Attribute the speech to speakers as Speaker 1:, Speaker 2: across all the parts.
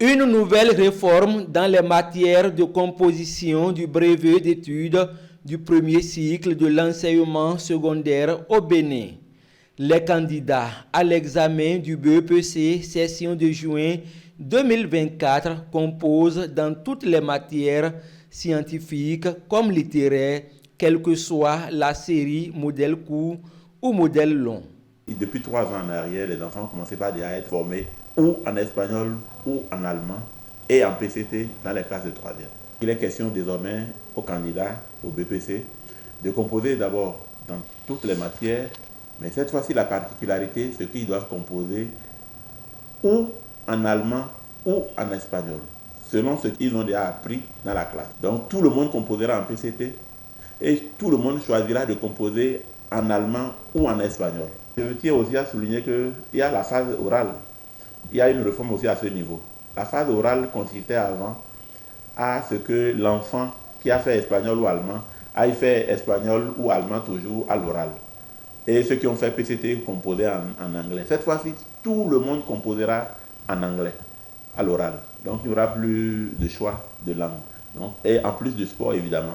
Speaker 1: Une nouvelle réforme dans les matières de composition du brevet d'études du premier cycle de l'enseignement secondaire au Bénin. Les candidats à l'examen du BEPC session de juin 2024 composent dans toutes les matières scientifiques comme littéraires, quelle que soit la série modèle court ou modèle long.
Speaker 2: Depuis 3 ans en arrière, les enfants commençaient par déjà être formés ou en espagnol ou en allemand et en PCT dans les classes de 3e. Il est question désormais aux candidats au BPC de composer d'abord dans toutes les matières, mais cette fois-ci la particularité, c'est qu'ils doivent composer ou en allemand ou en espagnol, selon ce qu'ils ont déjà appris dans la classe. Donc tout le monde composera en PCT et tout le monde choisira de composer en allemand ou en espagnol. Je tiens aussi à souligner qu'il y a la phase orale. Il y a une réforme aussi à ce niveau. La phase orale consistait avant à ce que l'enfant qui a fait espagnol ou allemand aille faire espagnol ou allemand toujours à l'oral. Et ceux qui ont fait PCT composaient en anglais. Cette fois-ci, tout le monde composera en anglais à l'oral. Donc il n'y aura plus de choix de langue. Donc, et en plus du sport, évidemment.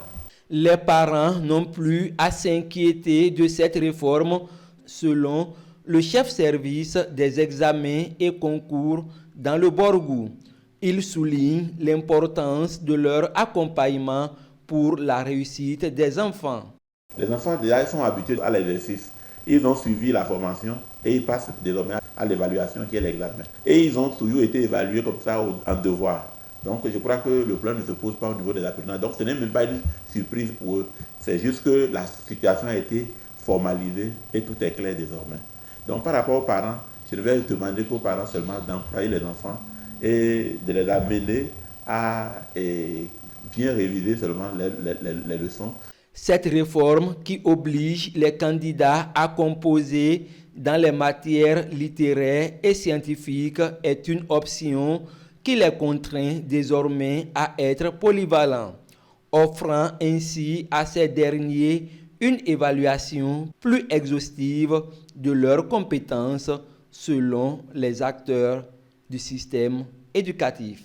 Speaker 1: Les parents n'ont plus à s'inquiéter de cette réforme, selon le chef-service des examens et concours dans le Borgou. Il souligne l'importance de leur accompagnement pour la réussite des enfants.
Speaker 2: Les enfants déjà sont habitués à l'exercice. Ils ont suivi la formation et ils passent désormais à l'évaluation qui est l'examen. Et ils ont toujours été évalués comme ça en devoir. Donc je crois que le plan ne se pose pas au niveau des apprenants. Donc ce n'est même pas une surprise pour eux. C'est juste que la situation a été formalisée et tout est clair désormais. Donc par rapport aux parents, je vais demander aux parents seulement d'employer les enfants et de les amener à bien réviser seulement les leçons.
Speaker 1: Cette réforme qui oblige les candidats à composer dans les matières littéraires et scientifiques est une option qui les contraint désormais à être polyvalents, offrant ainsi à ces derniers une évaluation plus exhaustive de leurs compétences selon les acteurs du système éducatif.